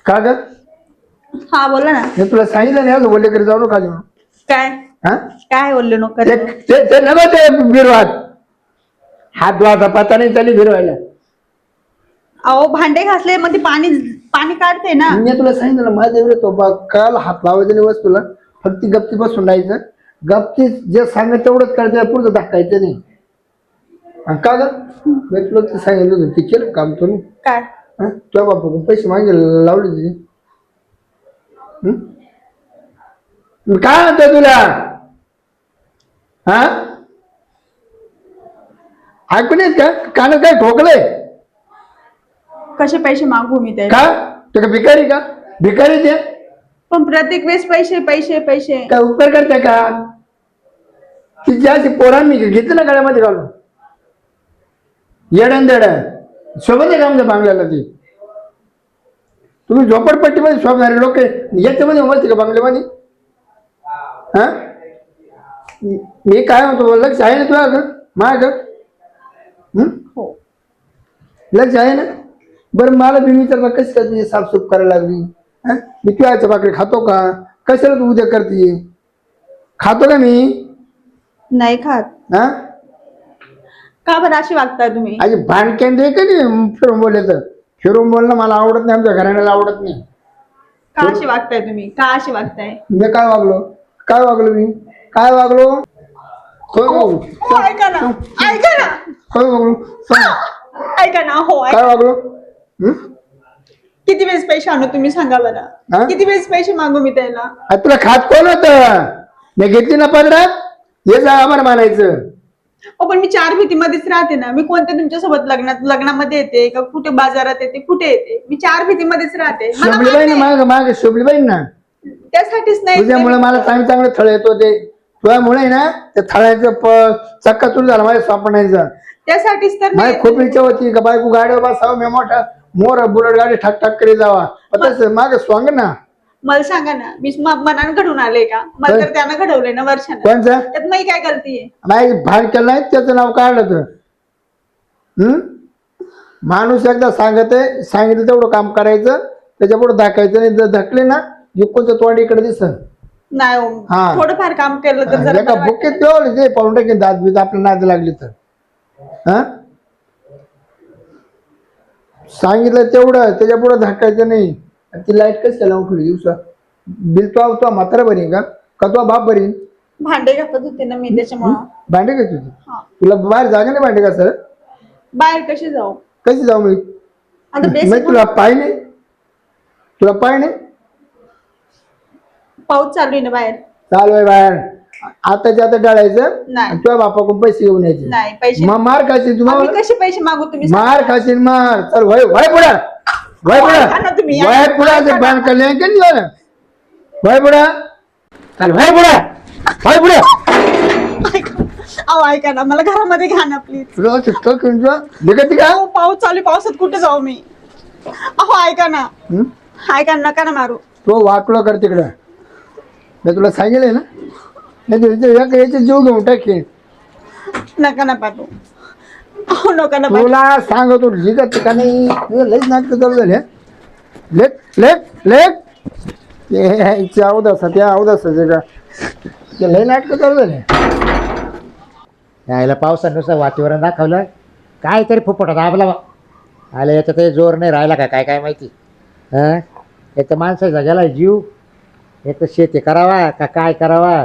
का ग? हा बोला ना. मी तुला सांगितलं नाही असं बोलले जाऊ नका खाली म्हणून. काय हा काय बोलले नको ते ते ते नव्हे ते बिरवात हात धुवाचा पत्ता नाही चाली बिरवायला. अहो भांडे घासले मग ते पाणी पाणी काढते ना. मी तुला सांगितलं माझ्या एवढे तो काल हात लावायचा नाही वस्तूला, फक्त गप्ती बसून राहायचं. गप्ती जे सांगत तेवढंच करायचं, पुढचं दाखायचं नाही. का ग? मी तुला ते सांगितलं होतं ते केलं काम तुम्ही. काय तुझ्या बापा पैसे मागे लावले तुझे. मी काय म्हणतोय तुला? हा ऐकून येत का? कानात काय ठोकलंय कसे पैसे मागू मी ते? का? ते का भिकारी का? भिकारी ते पण प्रत्येक वेळेस पैसे पैसे पैसे काय उपकार करते का? ती ज्याची पोरांनी घेतलं ना गळ्यामध्ये घालून येडन देड सोबत आहे का आमच्या बांगल्याला? ती तुम्ही झोपडपट्टीमध्ये शोभणारे लोक याच्यामध्ये उमरते का बांगल्यामध्ये? हा मी काय म्हणतो लक्ष आहे ना तुला? माझ्या हो लक्ष आहे ना? बरं मला तुम्ही विचारता कशी काय तुझी साफसूफ करायला लागली? मी तुझ्याच्या भाकरी खातो का? कशाला तू उद्या करते? खातो का मी? नाही खात. हा का बरं अशी वागताय तुम्ही? अरे भांडक्यान दे का नाही फिरून बोलायचं? फिरून बोलणं मला आवडत नाही, आमच्या घराण्याला आवडत नाही. का अशी वागताय तुम्ही? का अशी वागताय? मी काय वागलो? काय वागलो मी? काय वागलो? हो ऐका ना, ऐका ना, काय वागलो? ऐका ना. हो काय वागलो? किती वेळेस पैसे आणू तुम्ही सांगा बरं? किती वेळेस पैसे मागू मी त्याला? तुला खात कोण होत? मी घेतली ना पदरात हे जा आम्हाला मानायचं. पण मी चार भीतीमध्येच राहते ना. मी कोणत्या तुमच्यासोबत लग्नामध्ये येते का कुठे बाजारात येते, कुठे येते? मी चार भीतीमध्येच राहते. शोभलीबाई ना माग माग शोभलीबाई ना. त्यासाठीच नाही तुझ्यामुळे मला चांगलं चांगलं थळ येतो. ते तुझ्यामुळे ना त्या थळायचं चक्का तुला झाला माझ्या स्वप्नायचं. त्यासाठीच तर माझी खूप इच्छा होती का बायको गाडीवर बसावं, मी मोठा मोर बुलेट गाडी ठक ठक करी जावा. तसं माग स्वांग ना. मला सांगा ना, मी मनानं घडून आले का? मला तर त्यानं घडवलंय ना वर्षानं. कोणचं? त्यात मी काय गलती आहे? माझी भाड केलं नाही त्याचं नाव काढलं तर. माणूस एकदा सांगते, सांगितलं तेवढं काम करायचं, त्याच्या पुढे दाखायचं नाही. जर धकले ना युकोचं तोंड इकडे दिसत नाही हो. थोडंफार काम केलं तर जरा बरं बुकेत ठेवलं ते पाहून टाकेन दात बीत आपल्या नाद लागली तर. हा सांगितलं तेवढं, त्याच्या पुढे धाकायचं नाही. ती लाईट कशी लावून ठेवली दिवसा? बिल तो म्हातारा भरीन का तो बाप भरीन? भांडे घासत होते ना मी त्याच्यामुळं. भांडे का तुझी? हा. तुला बाहेर जागा नाही भांडे का सर? बाहेर कशी जाऊ? कशी जाऊ मी? आता मग तुला पाय नाही? तुला पाय नाही? पाऊस चालू आहे ना बाहेर. चालू आहे बाहेर. आताच्या आता डाळायचं नाही. तुझ्या बापाकडून पैसे घेऊन यायचे. नाही पैसे. मग मार खाशील तुम्हाला. कसे पैसे मागू तुम्ही? मार खाशील मार. चल वय वय पुढे वय पुढे वय पुढे बांध कल्याण केली झालं. वय पुढे चल वय पुढे वय पुढे. अहो ऐका ना, मला घरामध्ये घ्या ना प्लीज. तुला चित्त निघते का? पाऊस चालू, पावसात कुठे जाऊ मी? अहो ऐका ना, ऐका नका ना मारू. तो वाटलो कर तिकडं. मी तुला सांगितलंय ना, नाही याचे जीव घेऊन टाकेन. नका ना पाठवू. अहो नका ना. तुला सांगतो लिखत का नाही? लईच नाटक चालू झाले. लेख लेख लेख अवदास त्या अवदासाचे का ते लई नाटक चालू झाले. यायला पावसानुसार वातावरण दाखवलं काहीतरी फुफटा दाबला आलं. याच्यात जोर नाही राहिला का काय काय माहिती. हां याचं माणसाचा गेला जीव. एक तर शेती करावा का काय करावा?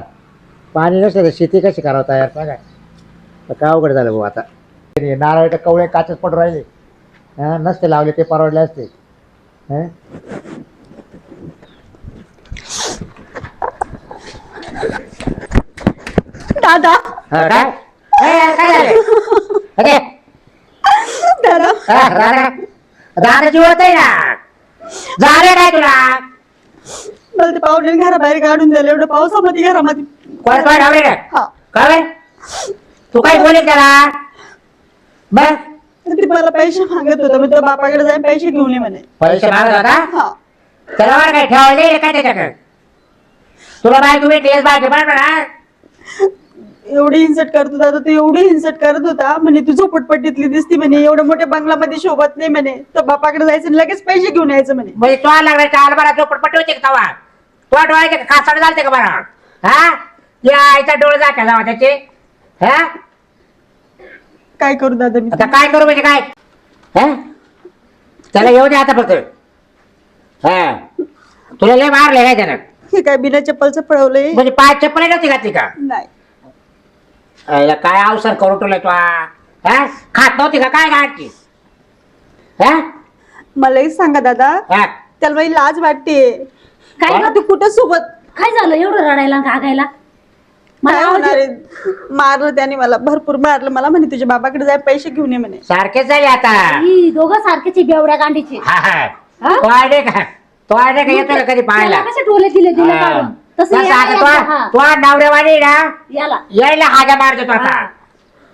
पाणी नसलं तर शेती कशी करावं तयार सांगा. तर काय अवघड झालं भाऊ आता. नारळ कवळे काचच पडून राहिले. हां नसते लावले ते परवडले असते. हां दादा. काय काय झालं? दादा जीवत आहे ना. झालं काय तुला? मला ते पाहुणे घराबाहेर काढून दिलं एवढं पावसामध्ये घरामध्ये. कोण कोण आवडे हा. काय तू काय बोलेल त्याला? बस ते मला पैसे मागत होता. मी त्या बापाकडे जाईन पैसे घेऊन ये म्हणे. पैसे मागत होता? हा. त्याला काय ठेवायले काय त्याच्याकडे? तुला बाय तुम्ही टेस्ट बाय म्हणा. एवढी हिंसट करत होता तो एवढी हिंसट करत होता म्हणे तू झोपटपट्टीतली दिसती म्हणे एवढ्या मोठ्या बंगलामध्ये शोभत नाही म्हणे तर बापाकडे जायचं आणि लगेच पैसे घेऊन यायचं म्हणे म्हणजे तो लागला चाल बरा झोपडपट्टी होते का तवा तो डोळ्याचे का खासाड झालते का बरा हा या आईचा डोळे जात्या जावा त्याचे हा काय करू दादा मी आता काय करू म्हणजे काय हा त्याला येऊ दे आता फक्त हा तुला लय मारले काय त्यानं हे काय बिना चप्पलचं पळवलंय म्हणजे पाय चप्पल नव्हती घातली का नाही याला काय अवसर करून तुला तू हा खात नव्हती का काय गाडची हा मला एक सांगा दादा हा त्याला माझी लाज वाटते काय काय तू कुठं सोबत काय झालं एवढं रडायला गागायला काय होणार आहे? मारलं त्याने मला भरपूर मारलं मला म्हणे तुझ्या बाबाकडे जाय पैसे घेऊन ये म्हणे सारखेच झाले आता ही दोघं सारखेची बेवड्या गांडीची हा हा हा? तो आहे का तो आहे का येतो का कधी पाहायला त्याला कसे टोले दिले दिले हा. काढून तसं तसं याला आता यायचं, हा. तो नवऱ्यावाणी ना याला यायला हागा मार देतो आता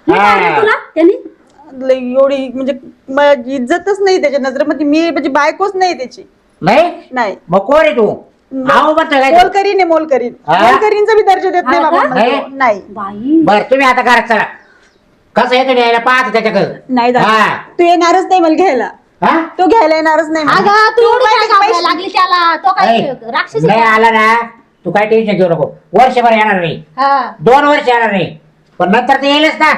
मी मारलं हा. तुला त्यांनी लई एवढी म्हणजे माझी इज्जतच नाही त्याच्या नजरेमध्ये मी म्हणजे बायकोच नाही त्याची नाही नाही मग कोण आहे तू हाव म्हणतो काय तू? मोलकरीन आहे मोलकरीन हा? मोलकरीनचा बी दर्जा देत नाही हा बाबा का? मला तो. नाही बाई बर तुम्ही आता घरात चला कसं येतो यायला पाहतो त्याच्याकडे नाही दादा हा. तू येणारच नाही मला घ्यायला हा तो घ्यायला येणारच नाही मला. अगं तू एवढी माहिती काय का घाबरायला पैसे- लागली त्याला तो काय ऐ, राक्षस नाही आहे का? आला ना तू काय टेन्शन घेऊ नको वर्षभर येणार नाही हा 2 वर्ष येणार नाही पण नंतर ते येईलच ना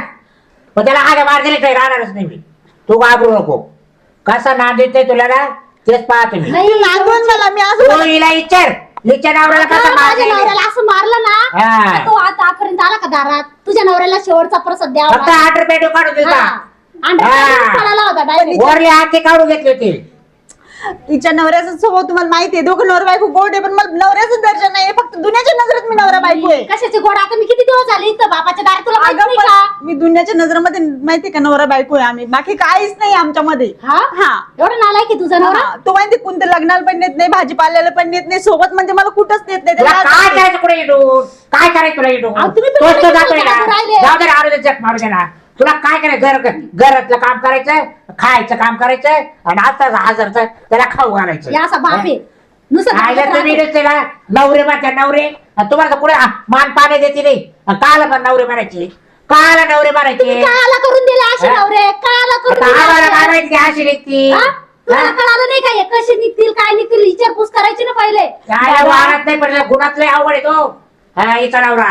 पण त्याला हागा मार दिले काही राहणारच नाही मी तू घाबरू नको कसा नाद देतोय तुला ना तेच पाहतो मी नाही नागवून मला मी असं तू हिला विचार हिच्या नवऱ्याला अगं, कसा मार माझ्या दिला? नवऱ्याला असं मारलं ना हा. तर तो आता आपर्यंत आला का दारात तुझ्या नवऱ्याला शेवटचा प्रसाद द्यावा फक्त 8 रुपये काढून दिलता हा. आणि हा. पडायला होता डायरेक्ट वरले हात ते काढून घेतले होते तिच्या नवऱ्याचा स्वभाव तुम्हाला माहिती आहे दोघं नवरा बायको गोड आहे पण मला नवऱ्याचा दर्जा नाही फक्त दुनियाच्या नजरेत मी नवरा बायको आहे कशाचे गोड आता मी किती दिवस झाले इथं बापाच्या दारात तुला माहित अगं, नाही पण का मी दुनियाच्या नजरेमध्ये माहिती का नवरा बायको आहे आम्ही बाकी काहीच नाही आमच्यामध्ये हा हा एवढं नालाय की तुझा नवरा हा, तो माहिती कोणत्या लग्नाला पण नेत नाही भाजीपाल्याला पण नेत नाही सोबत म्हणजे मला कुठंच नेत नाही तुला त्याला काय करायचं पुढे येतो काय करायचं तुला येतो अहो, तुम्ही पण तोच तो किती जातोय बोलता ना राहिले. जाऊ दे ना, आरू दे जग मारू दे ना तुला काय करायचं घरातलं काम करायचं खायचं काम करायचं आणि आता हजारचं त्याला खाऊ घालायचं या असा बाप आहे नुसतं खायला दारात तुम्ही राहतो. नुसते ना नवरे माझ्या नवरे आणि तुम्हाला तर पुढे मान पाणी देते नाही आणि काला पण नवरे मारायचे काला नवरे मारायचे तुम्ही काळाला करून दिले असे हा? नवरे काळाला करून आता दिले आम्हाला असे. काय माहिती अशी निघती हा? तुला कळालं नाही का हे कसे निघतील काय निघतील विचारपूस करायची ना पहिले काय वाढत नाही पण गुणातले आवड आहे तो हा हिचा नवरा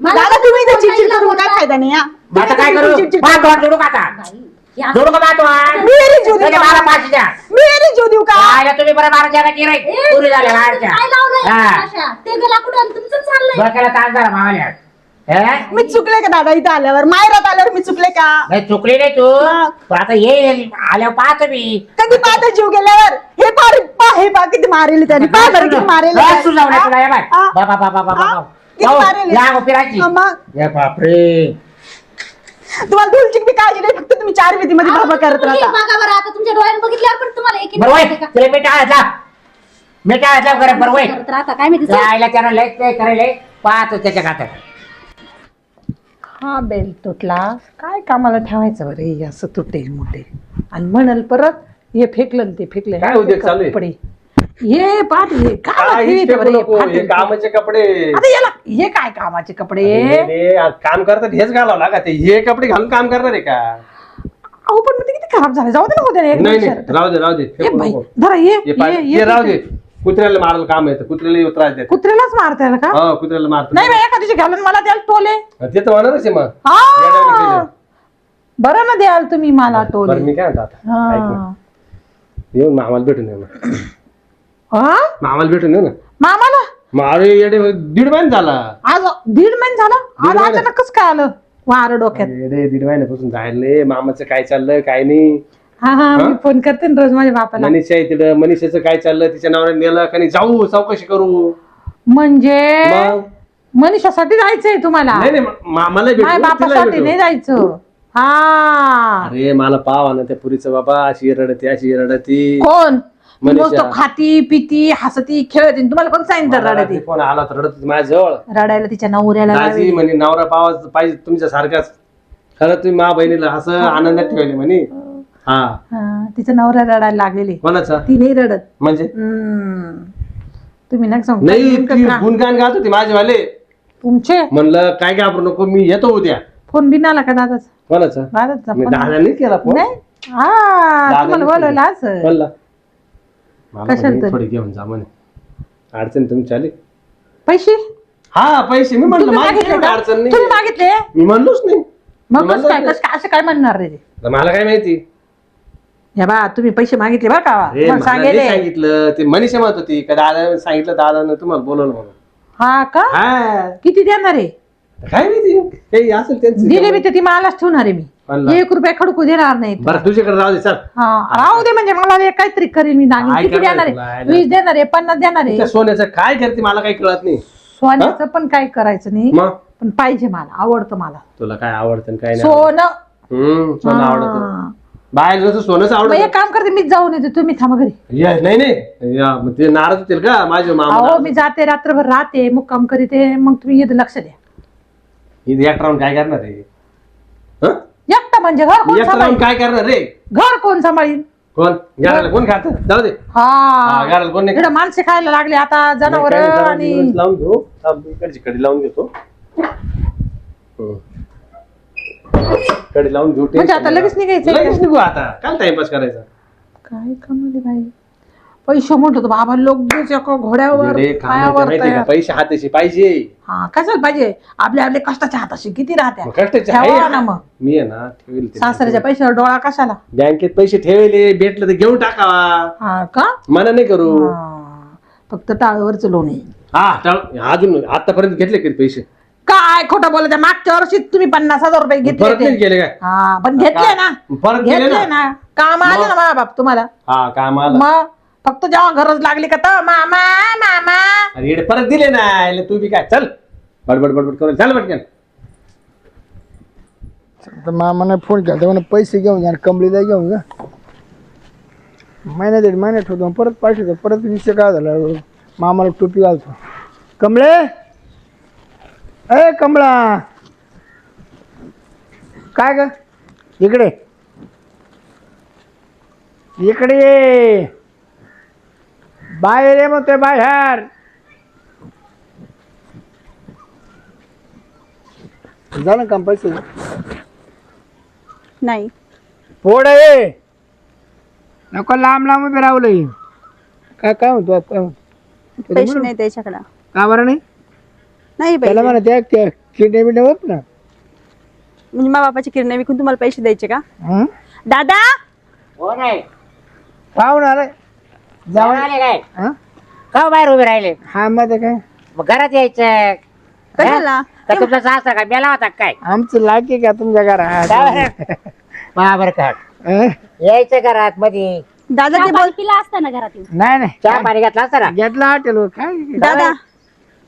मला दादा तुम्ही इथे कोण चिडचिड नाही करून काय बोलता. फायदा नाही हा? मग आता काय करू चिडचिड- पाच दोन जोडू का आता बाई, हे असं- जोडू का पाहतो मी यारी जीव देऊ मला का? पाचशे द्या मी यारी जीव देऊ का आयला तुम्ही बरं बारा जगा की रे ए, पुरी झाल्या बाहेरच्या काय लावलंय हा. अशा? ते गेला कुठं तुमचं चाललंय डोक्याला ताण झाला मावाल्या हे? मी चुकले का दादा इथं आल्यावर मायरात आल्यावर मी चुकले का नाही चुकली नाही तू हा. पण आता ये आल्यावर पाहतो मी कधी पाहता जीव गेल्यावर हे हे पा किती मारेल त्याने पा बरं किती मारेल बस तू जाऊ नये तुला ये बाय हा? बाबा बाबा बाबा हा? बाबा किती मारेल? या गो फिरायची हा, मग? ये बापरे तुम्हाला धुलची बी काळजी नाही फक्त तुम्ही 4 भीतीमध्ये अहो, बाबा करत तुम्ही राहता बघा बरं आता तुमच्या डोळ्यात बघितल्यावर पण तुम्हाला एक बरं वय तुला मीठ आळतला मीठ आळतला बरं बरं वय करत राहता काय माहिती चल. आईला त्यानं लय ते करायला पाहतो त्याच्या खात्यात हा बेल तुटला काय कामाला ठेवायचं बरं हे असं तुटेल मोठे आणि म्हणाल परत हे फेकलं आणि ते फेकलं काय उद्योग चालू आहे? कपडे हे पाहत हे काय काही ठेवीत फेकू बरं हे नको, हे फाटेल. कामाचे कपडे आता याला हे काय कामाचे कपडे हे आज काम करतात हेच घालावं लागत हे कपडे घालून काम करणार आहे का अहो पण मग ते किती खराब झाले जाऊ दे ना उद्या एक नाही दिवस नाही शर्ट. राहू दे राहू दे ए फेकू बाई नको. धरा ये हे पाय- ये- हे ये राहू दे कुत्र्याला मारायला काम येतं कुत्र्याला त्रास देत कुत्र्यालाच मारता का हो कुत्र्याला मारतो नाही बाई एखाद्याची घालून मला द्याल टोले ते तर होणारच आहे मग हा येड्यावानी केलं. बरं ना द्याल तुम्ही मला बरं टोले मी काय म्हणतो आता ऐक ना हा येऊन मामाला भेटून येऊ ना हा? मामाला भेटून येऊ ना मामाला मग अरे येडे 1.5 महिना झाला आज 1.5 महिने झाला आज महिने. अचानकच काय आलं वार डोक्यात येडे 1.5 महिन्यापासून जायला नाही मामाचं काय चाललं काय नाही हा हा मी फोन करते ना रोज माझ्या बापाला मनीषा आहे तिथं मनीषाचं काय चाललं तिच्या नावाने नेलं का नाही जाऊ चौकशी करू म्हणजे मग मनीषासाठी जायचंय तुम्हाला नाही नाही मामाला माझ्या भेटू तिला बापासाठी भेटू. नाही जायचं हा अरे मला पाव ना त्या पुरीचं बाबा अशी रडती अशी रडती कोण मनीषा. नुसतं खाती पिती हसती खेळती तुम्हाला कोण सांगितलं मला रडती रात्री फोन आला तर रडत होती माझ्याजवळ रडायला तिच्या नवऱ्याला दाजी लावेल. म्हणे नवरा पावा पाहिजे तुमच्या सारखाच खरं तुम्ही मा बहिणीला असं आनंदात ठेवले म्हणे हा हा, तिचा नवरा रडायला लागलेली कोणाचा ती नाही रडत म्हणजे हम्म. तुम्ही नका सांगू नाही नेमकं ती का? गुणगान गात होती माझेवाले तुमचे म्हणलं काय घाबरू नको, मी येतो उद्या. फोन बिन आला का दादाचा? कोणाचा? दादाचा मी फोन दादाने केला फोन. नाही हा तुम्हाला बोलवलं असं बोलला मला कशाला म्हणे, तरी? थोडी घेऊन जा म्हणे, अडचण तुमची आली. पैसे हा पैसे मी म्हणलं तुम्ही मागितले, मागितले एवढी का? अडचण नाही. तुम्ही मागितले मी म्हणलोच नाही. मग मी कसं म्हणलोच काय नाही. कसं काय असं काय म्हणणार रे ते? तर मला काय माहिती. या बा तुम्ही पैसे मागितले बरं का अरे तुम्हाला मला नाही सांगितले सांगितलं, ते मनीषा म्हणत होती का दादा सांगितलं, दादानं तुम्हाला बोलवलं म्हणून. हा का हा किती देणार आहे? काय माहिती काही असेल त्यांचं. दिले मी तर ती मलाच ठेवणार आहे मी म्हणला. 1 रुपया खडकू देणार नाही बरं तुझ्याकडे राहू दे, चल. हा राहू दे म्हणजे मला हे काहीतरी करेन मी दागिने काय किती करणार देणार तुला? आहे 20 देणार आहे 50 देणार आहे त्या सोन्याचं काय करते मला काही कळत नाही. सोन्याचं पण काय करायचं नाही मग पण पाहिजे मला आवडतं मला तुला काय आवडतं आणि काय नाही सोनं आवडत? सोनं आवडतं. हा. बाहेर सोनंच मग आवडत. एक काम करते मीच जाऊन येते तुम्ही थांबा घरी नाही नाही या, मग ते नाराज होतील का माझे मामा? अहो मी जाते रात्रभर राहते मुक्काम करीते मग तुम्ही इथं लक्ष द्या इथे एकटा राहून काय करणार रे? हं? एकटा म्हणजे घर कोण एकटा राहून सांभाळीन काय करणार रे? घर कोण सांभाळीन कोण घराला कोण खात? जाऊ दे. हा घराला कोण नाही इकडं माणसे खायला लागले आता जनावर काय नाही, आणि जरा लावून घेऊ. थांब, इकडची कडी लावून घेतो. कडी लावून घेऊ. म्हणजे आता लगेच निघायचं लगेच निघू आता. काय टाइमपास करायचा? काय कमाले बाई पैसे म्हणतो तो बाबा लोक घोड्यावर रे, काम नाही पायावर माहिती का? तयार. पैसे हाताशी पाहिजे. हा कशाला पाहिजे आपल्या आपल्या कष्टाच्या हाताशी किती मग राहत्या कष्टाचे ठेवा आहे. ना मग मी आहे ना ठेवेल ते. सासऱ्याच्या पैशावर डोळा कशाला बँकेत पैसे ठेवले, भेटलं तर घेऊन टाकावा. हा का मना नाही करू. हा. फक्त टाळवरच लोन आहे अजून आतापर्यंत घेतले कधी पैसे? काय खोटं बोलत आहे? मागच्या वर्षी तुम्ही 50,000 रुपये घेतले परत नाही होते. गेले काय? हा पण घेतले ना परत गेले घेतले ना? ना काम आले ना मा बाप तुम्हाला हा कामाला. मग फक्त जेव्हा गरज लागली का तर मामा मामा अरे येडे परत दिले ना. याला तू बी काय चल बडबड बडबड करू. चल पटकन. तर मामाने फोन केला तर म्हणे पैसे घेऊन जा कमळीला घेऊन जा. महिन्यात महिन्यात ठेवतो परत पाठवतो. परत विषय काय झाला मामाला टोपी घालतो. कमळे ए कमळा काय ग इकडे इकडे ये. बाहेर ये म्हणतोय बाहेर. झालं काम पैसे नाही पुढे ये नको लांब लांब उभे राहुल. काय काय म्हणतो आपण पैसे नाही त्याच्याकडे का बरं नाही? नाही त्याला पैसे म्हणा त्या किडने बिडने होत ना. म्हणजे मा बापाची किरणा विकून तुम्हाला पैसे द्यायचे का हं? दादा? हो नाही पाहून आलाय जाऊन आले काय हं? का बाहेर उभे राहिले? हा मग काय मग घरात यायचं कशाला? का तुमचा सासरा काय मेला होता काय? आमचं लायकी का तुमच्या घरात? बरोबर का हं? यायचं घरात मध्ये दादा ते बोल पिला असताना घरात येऊन. नाही नाही चहा पाणी घेतला असता ना. घेतला हॉटेल काय दादा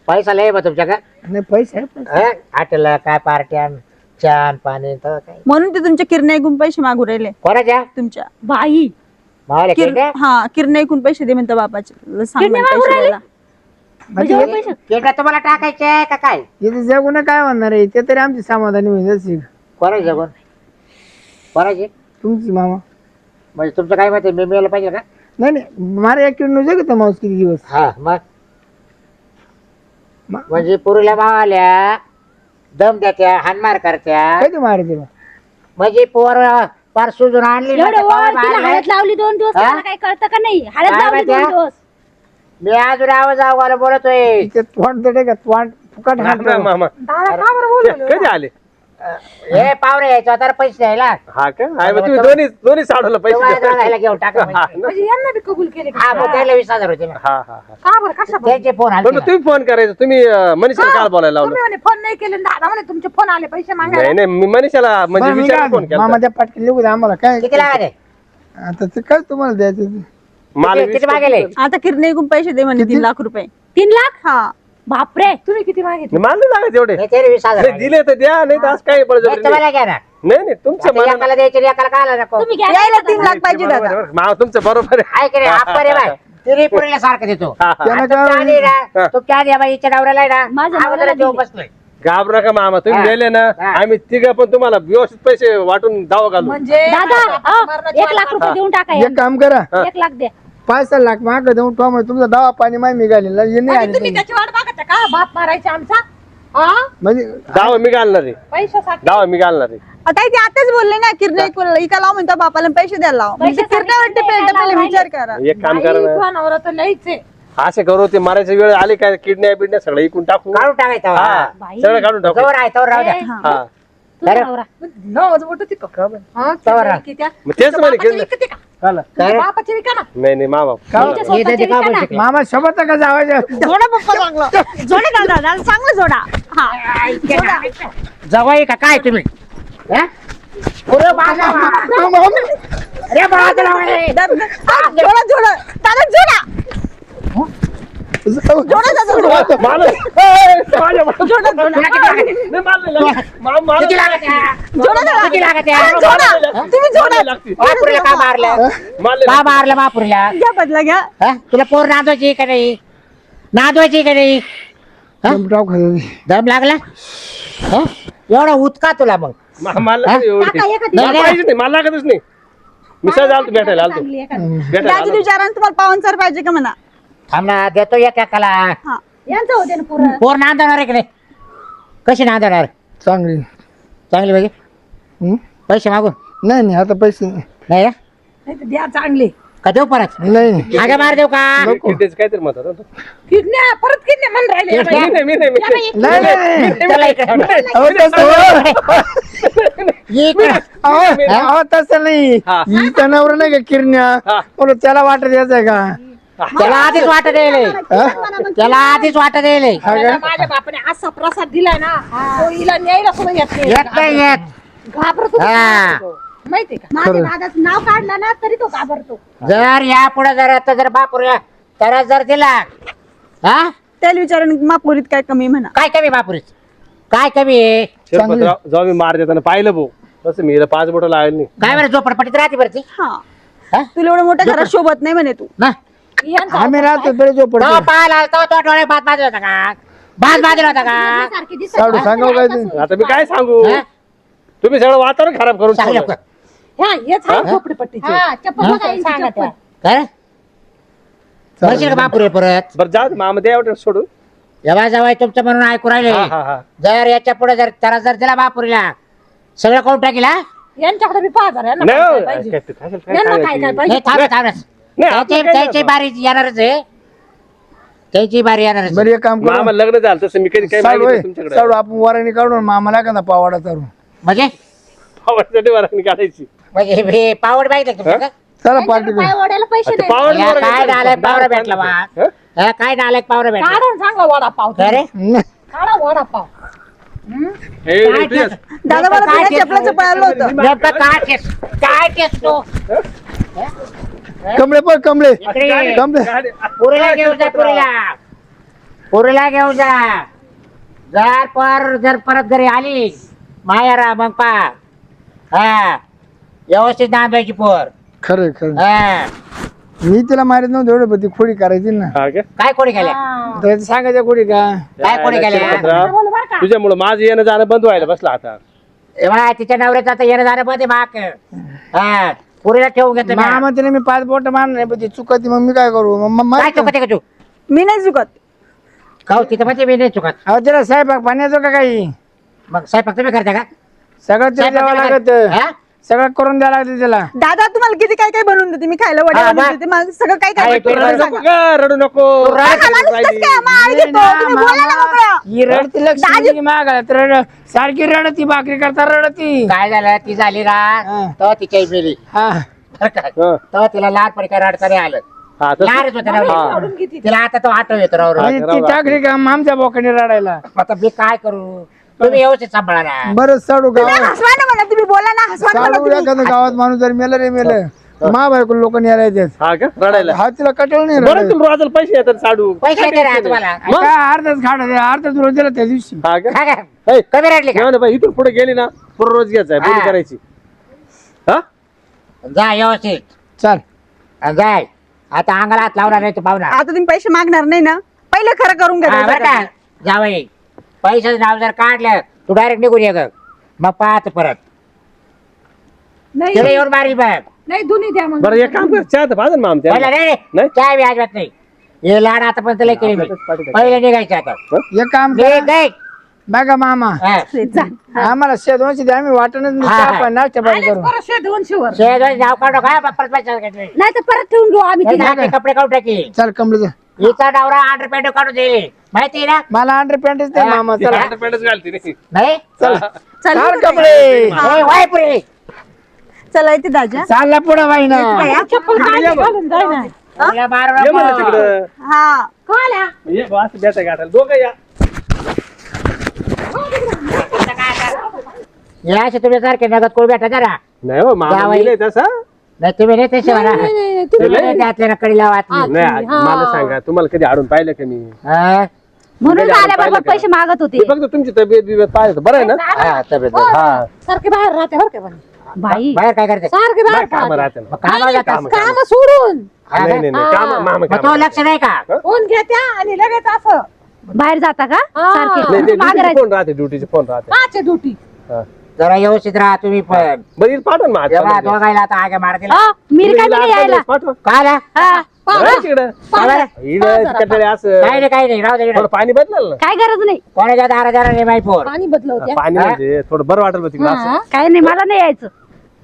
पैसा लय बा तुमच्याकडे नाही पैसे आहे, पैसे. हॉटेलला काय पार्ट्या चहा पाणी तर काय म्हणून ते तुमच्या किरणा ऐकून पैसे मागू राहिले कोणाच्या तुमच्या बाई मावाला केंद्र हा किरणा ऐकून पैसे दे म्हणतो बापाचे सांग किरणा म्हणे मागू पैसे राहिले? द्यायला. म्हणजे तुम्हाला टाकायचे का काय? इथे जगून काय म्हणणार आहे ते तरी आमची समाधानी होईल जशी. कोणाचे जगून कोणाचे तुमची मामा म्हणजे तुमचं काय माहिती मी मिळालं पाहिजे का? नाही नाही मला एक किलो जगत माऊस किती दिवस. हा मग मग म्हणजे पुरीला मावाल्या दम द्यात्या हानमार करत्या काय ते मारे तिला म्हणजे पोर पार सुजून आणली ना एवढं त्या ओवाळ पोराला तिला मारलंय. हळद लावली 2 दिवस हा? तुम्हाला काही कळतं का नाही? हळद काय लावली माहिती 2 आहे? दिवस. मी अजून आवाज आवाला बोलतोय. ते तोंड तर का तोंड फुकट हात राम मामा दादा का बरं बोलवलं? कधी आले? हे पावरे यायचं तर पैसे द्यायला हा का? आहे मग तुम्ही दोन्ही साडूला पैसे द्या. द्यायला घेऊन टाका हा पैसे. ना? म्हणजे यांना बी कबूल केले का? हा मग त्याला 20,000 होते ना. हा हा हा. का बरं कशा बरं? त्यांचे फोन आले पण मग तुम्ही फोन करायचा. तुम्ही मनीषाला काल बोलायला लावलं? तुम्ही म्हणे फोन नाही केले दादा म्हणे तुमचे फोन आले पैसे मागायला. नाही नाही मी मनीषाला म्हणजे बरं, मी विचार काय फोन केला. मामा त्या पाटकी लिहू द्या आम्हाला काय किती लागले? आता ते काय तुम्हाला द्यायचं ते? मला किती मागेले? आता किरणा ऐकून पैसे दे म्हणे 3 लाख रुपये. 3 लाख? हा बापरे. तुम्ही किती मागितले? मला नाही लागत एवढे. नाही, तरी 20,000 नाही, दिले तर द्या नाही तर आज काय बळजबरी नाही, तुम्हाला घ्या ना. नाही नाही तुमचं आता मनानं- एकाला द्यायचे एकाला काय नको तुम्ही घ्या यायला ना 3 लाख पाहिजे बरोबर दादा. आहे, बरोबर. मामा तुमचं बरोबर आहे. आहे की नाही आपण रे बाय तिने पुरीला सारखं देतो हा, हा. त्याला तुमच्या काय आधी ना हा. तुमच्या आधी बाई हिच्या नवऱ्याला आहे ना माझ्या अगोदर नवऱ्याला देऊ दिले. बसलोय घाबरू नका मामा तुम्ही हा. गेले ना हा. आम्ही तिघं पण तुम्हाला व्यवस्थित पैसे वाटून दावा घालू. म्हणजे दादा 1 लाख रुपये देऊन टाका एक काम करा 1 लाख द्या. 5 लाख माग देऊन तो तुमचा दवा पाणी माय निघाली म्हणजे तुम्ही त्याची वाट बघता का बाप मारायचा आमचा हा म्हणजे दावा मी घालणार आहे, पैशासाठी दावा मी घालणार आहे. आता ते आताच बोलले ना किरणे इका लाव म्हणतो बापाला पैसे द्यायला लाव म्हणजे किरण्यावरती पहिले विचार करा. एक काम करा ना, तुझा नवरा तर लईच आहे. असे करू ते मारायची वेळ आली काय किडनॅप बिडनॅप सगळं इकून टाकू. काढून टाकायचं हा, सगळं काढून टाकू. जवळ आहे तवर राहू द्या. हा तुझा नवरा नवस मोठं ती का हा, तवर किती किती त्या? मग तेच म्हणे बापाची किडनॅप. विकते का? झालं. काय? बापाची विका ना. नाही नाही मामा तुमच्या हे स्वतःची त्याचे विका काम ना. शिकले. मामा सोबत का जावायचं जोडा पप्पा चांगलं जोडा दादा चांगलं जोडा. हा जवळ आहे का काय तुम्ही हा? अरे बाजा. अरे बाजा. जोडा जोडा दादा जोडा जोडा दादा जोडा. मामा, ए, माझ्या मामा. जोडा जोडा तुला किती लागत? नाही, मारले लागते. मामा, किती मारले लागत आहे? जोडा दादा किती लागत आहे? जोडा तुम्ही जोडा लागते. महापुरीला का मारलं मारले का मारलं महापुरीला घ्या बदला घ्या. हा? तुला पोर नांदवायची का नाही नांदवायची का नाही हा? दम लागला हा? एवढा उतका तुला मग मला एवढी काका एखादी मला पाहिजे नाही, मला लागतच नाही. मी सहज आलतो भेटायला आलतो चांगली एखादी. भेटायला दादी आलो. विचारा ना तुम्हाला पाहुणचार पाहिजे का म्हणा. थांब ना देतो एकाला हा यांचं होते ना पुरं. पोर नांदवणार आहे की नाही कशी नांदवणार चांगली चांगली पाहिजे हं? पैसे मागून नाही नाही आता पैसे नाही. नाही ना नाही तर द्या चांगली. का देऊ परत नाही आगे मार देऊ का किडनीचं काहीतरी म्हणतात ना तो. किडन्या परत किडन्या म्हणून राहिले किडन्या? बाई. मी नाही, मी नाही. नाही नाही चला इकडे. अहो, इकडे. अहो, तसं नाही हा. हिचा नवरा नाही का किरण्या हा. म्हणून त्याला वाटत यायचंय का त्याला आधीच वाटत येईल त्याला आधीच वाटत येईल त्याला माझ्या बापाने असा प्रसाद दिलाय ना तो हिला न्यायला सुद्धा येत नाही. येत नाही येत घाबरतो हा. माहितीये का माझ्या दादाचं नाव काढलं ना तरी तो घाबरतो. जर या पुढे जर आता जर बापुऱ्या तर जर दिला हा त्याला विचारा मापुरीत काय कमी म्हणा. काय कमी बापुरीच काय कमी आहे शिरपतराव, जेव्हा मी मार देताना पाहिलं भाऊ तसं मी हिला 5 बोटं लावली नाही. काय बरं झोपडपट्टीत राहते बरं ती हा हा? तुला एवढं मोठ्या घरात शोभत नाही म्हणे तू. ना यांचा आम्ही राहतो तरी जो पडतो तो पाहिला तो डोळे भात बाजला होता का भात बाजला होता का सारखी दिसत साडू नाही. सांगाव काय ते? आता मी काय सांगू हा? तुम्ही सगळं वातावरण खराब करून सांग ठेवलं. लवकर. ह्या हेच आहे झोपडपट्टीचे. हा चप्पल हा? बघा यांची सांगा चप्पल. त्या. काय म्हणशील का बापुरे परत बरं जाऊ दे, मामा द्या एवढं सोडून. जेव्हा जेव्हा तुमचं म्हणून ऐकू राहिले हा, हा, हा. जर याच्या पुढे जर त्याला जर दिला बापुरीला सगळं कोण टाकील हा? यांच्याकडे बी 5,000 यांना नाही काय हो, पाहिजे. काय- काय- काय- यांना काय- काय काय काय- पाहिजे. नाही थांब थांबच नाही, आपलं काय त्याची नाही. बारी येणारच आहे त्याची बारी येणारच बरं एक काम मामा करू लग्न झालं तसं मी कधी काय साडू मागितलं होय, तुमच्याकडे साडू आपण वराने काढून मामाला का ना पावाडा करू म्हणजे पावडसाठी वरांनी काढायची. म्हणजे हे पावड माहिती तुमचं का चला पार्टी त्यांच्याकडे पाय ओढायला पैसे आता नाही. पावड या वरांनी काय काढायची. नालायक पावडा भेटला बा हं? हा, काय नालायक पावडा भेटला काढा ना चांगला वडापाव तुम्ही. अरे काढा वडापाव. हे, काय तुझ्याच. दादा मला काय बिना केस- चपलाचं पळालं होतं. नेमकं काय केस तो कमळे पण कमळे इकडे ये. कमळे गाडी- पुरीला घेऊन जा पुरीला घेऊन जा जर परत घरी आली मायारा मग पा हा व्यवस्थित नांदायची पोर खरं खरं हा मी तिला मारित नव्हतं एवढं पण ती खोडी करायची ना हा का? काय कोणी केल्या हा. तर सांगायच्या खोडी का काय कोणी केल्या शिरपतराव, बोल बरं का. तुझ्यामुळं माझं येणं जाणं बंद व्हायला बसला आता. एव्हा तिच्या नवऱ्याचं आता येणं जाणं मध्ये माक हा पुरीला ठेवून घेतो मी. मामा तिने मी 5 बोट मारणार नाही पण ती चुकती मग मी काय करू काय चुकते का तू मी नाही चुकत. खाऊ तिथं म्हणजे मी नाही चुकत अहो तिला स्वयंपाक पाण्याचं का काही मग स्वयंपाक तुम्ही करता का सगळं तिला द्यावं स्वयंपाक लागत तुम्ही कर- हा? सगळं करून द्यावं लागतं तिला दादा तुम्हाला किती काय काय बनवून देते मी खायला वडे हा, बनवून बा. देते मला सगळं काय काय काय बनवून रडू देते रडू सांगा. नको का, रडू नको. हा, माणूस कसं काय? मग आई घेतो, तुम्ही बोला ना मोकळं. ही रडती लक्ष्मी मागायला तर सारखी रडती भाकरी करता रडती काय झालं ती झाली ना हा. तेव्हा तिच्या मेली हा बरं का? हा. तेव्हा तिला लहानपणी काय रडता नाही आलं हा, तसं- लहानच होते ना हा. काढून किती. तिला आता तो आठव येतो राव आणि ती टाकली का आमच्या बोकाने रडायला आता मी काय करू तुम्ही व्यवस्थित सांभाळा ना बरं साडू तुम्ही गावात हसवा ना म्हणा तुम्ही बोला ना हसवा ना साडू म्हणा तुम्ही. एखादं गावात माणूस जर मेलं रे मेलं मा बायको लोक न्यायला येतात हा का रडायला हा तिला कटळ नाही बरं रडायला. तुम्ही रोजाला पैसे येतात साडू पैसे येते रे तुम्हाला मग? काय अर्धच खाड अर्धच रोज दिला त्या दिवशी हा का काय काय? हे, कमी रडली का नाही ना बाई, इथून पुढे गेली ना पूर्ण रोज घ्यायचा बोली हा. करायची. हा जा व्यवस्थित चाल आणि जाय आता अंगाला हात लावणार नाही तू पाहुणा आता तुम्ही पैसे मागणार नाही ना पहिले खरं करून घ्या हा, बरं का दादा. जावई पैशाचं नाव जर काढलं तू डायरेक्ट निघून ये ग मग पाहत परत नाही तिला येऊन मारी बघ नाही दोन्ही द्या मग बरं एक काम कर चहा तर पाहा ना आमच्या पहिला नाही नाही? काय बी अजिबात नाही हे लाड आता पण लय केली मी पाठवते. पहिले निघायचं आता एक काम निघ, कर निघ. बघा मामा हा. आम्हाला 100-200 द्या आम्ही वाटणच नाही हा. चहा पाणी नाश्ता पाणी करू परत 200 वर शेजारी नाव काढू काय परत पैसे घेतले. नाही तर परत ठेवून घेऊ आम्ही तिला. नाही, कपडे काढून टाकी चल कमळीचा हिचा नवरा अंडर पॅन्ट काढून दे माहिती आहे ना. मला अंडर पॅन्टच नाही मामा चला अंडरपॅन्टच घालते नाही. नाही चाल कपडे ए, वाय पुरी. चला येते दाजा. चालला पुढं बाई ना चप्पल काय घालून जाय ना. तुला मारू ये म्हणलं नको. तिकडं. हा कोल्या ये बा, असं बेटा गाठायला दोघं या. या असे तुम्ही सारखे नगद कोळ भेटा जरा. नाही हो मामा जावई. लिहिलंय तसं. नाही तुम्ही नाही तसे म्हणा तुम्ही नाही त्यातल्या कडी लावा. नाही मला सांगा तुम्हाला कधी आडून पाहिलं का मी म्हणून कधी आल्याबरोबर पाहिलं का? पैसे मागत होते. मी फक्त तुमची तब्येत बिबेत पाहिलं बरं आहे ना. हा, तब्येत हो. हा सारखे बाहेर राहते बरं का पण. बाई बाहेर काय करते सारखे काय बाहेर काम राहते ना. मग कामाला जातात. काम काम सोडून हा, नाही नाही नाही हा. काम मामा मग तो काम लक्ष नाही का फोन घेत्या आणि लगेच असं बाहेर जाता का हा. सारखे नाही ते मागे ड्युटीचे राहायचं. फोन राहते ड्युटीचे फोन राहते. काचे ड्युटी हा. जरा व्यवस्थित राहा तुम्ही पण. बरं इथं पाठव ना जेव्हा आज दोघायला आता आगे मारतील हो, मी काय नाही यायला. पाठव काय रे? हा, बरं तिकडं. इकडं कटळे असं काही नाही काही नाही राहू दे थोडं पाणी बदलाल ना. काय गरज नाही. कोणाच्या दारा दारा नाही माहिती फोन. पाणी बदलवत्या पाणी म्हणजे थोडं बरं वाटेल बा तिकडं असं. काय नाही मला नाही यायचं.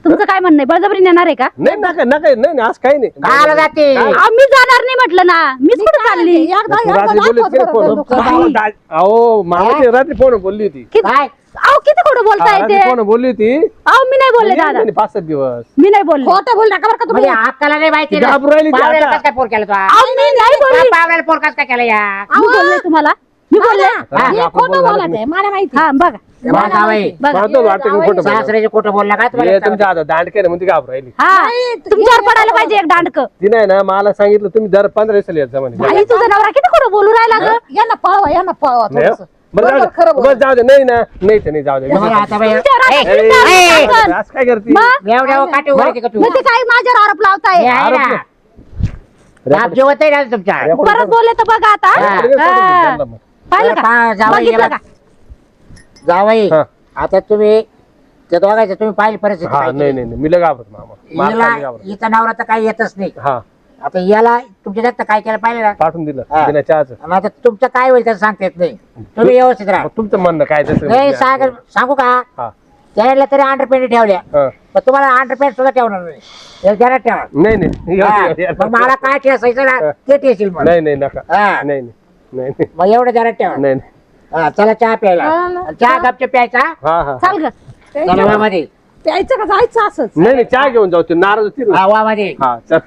तुमचं काय म्हणणं आहे बळजबरी नेणार आहे का नाही नका नका नाही नाही असं काही नाही. काला जाते आम्ही जाणार नाही म्हटलं ना मीच कुठं चालली तू रात्री बोलली होती का फोन अहो मामाची रात्री फोन बोलली होती. काय अहो किती खोटं बोलताय रात्री ते फोन बोलली होती. अहो मी नाही बोलले दादा 5-7 दिवस मी नाही बोलले खोटं बोल नका बरं का तुम्ही. म्हणजे अक्काला नाही माहिती ना. घाबरून राहिली ती पावड्याला आता. कसं काय फोन केला तू अहो मी नाही बोलले पावड्याला फोन कसं काय केला या मी बोलले तुम्हाला मी बोलले हा, हे आपण खोटं बोलणार बोलत नाही. आहे मला माहिती. हा बघा मग जावई बघा मला तर वाटतं की खोटं बोलणार. सासऱ्याचे खोटं बोलला का हे तुम्हाला तुमच्या हातात दांड केलं म्हणून ती घाबरून राहिली. हा तुमच्यावर पडायला पाहिजे एक दांडक ती नाही ना मला सांगितलं तुम्ही दर 15 दिवसाला येत जा म्हणे. आई तुझा नवरा किती खोटं बोलू राहिला ग यांना पळवा नाही हो. थोडंसं. बरं जाऊ खरं दे. बरं जाऊ दे नाही ना नाही तर नाही जाऊ दे. तुम्हाला आता बाई तुमच्यावर आता ए, किती दारू ए, टाकतात? असं काय करते मग एवढ्या काटे उघडायचे का तू मग ते काय माझ्यावर आरोप लावताय हे आहे ना. बाप जेवत आहे ना तुमच्या परत बोलले तर बघा आता हा. पाहिलं का जावई बघितलं का जावई हा. आता तुम्ही त्या दोघांचं तुम्ही पाहिली परिस्थिती हा काय नाही केली. नाही मी लय घाबरत मामा मला हिला खाली घाबरत. हिचा नवरा तर काही येतच नाही हा आता याला तुमच्या जास्त काय केलं पाहिजे ना पाठवून दिलं हा. बिना चहाचं. आणि आता तुमचं काय होईल त्याचं सांगता येत नाही तुम्ही व्यवस्थित राहा मग तुमचं म्हणणं काय तसं नाही सांगू का हा त्याला तरी अंडरपॅन्ट ठेवल्या हा. पण तुम्हाला अंडरपॅन्ट सुद्धा ठेवणार नाही एक जरा ठेवा नाही नाही हा. एवढं- एवढं- मग मला काय ठेवायचं ना ते ठेवशील मग नाही नाही नका हा. नाही नाही नाही नाही मग एवढं जरा ठेवा नाही नाही. हा, चला चहा प्यायला आणि चहा गपचे प्यायचा हा हा चाल ग चला वा मध्ये प्यायचं का जायचं असंच. नाही नाही चहा घेऊन जाऊ ते नाराज होती ना. हा वा मध्ये हा चल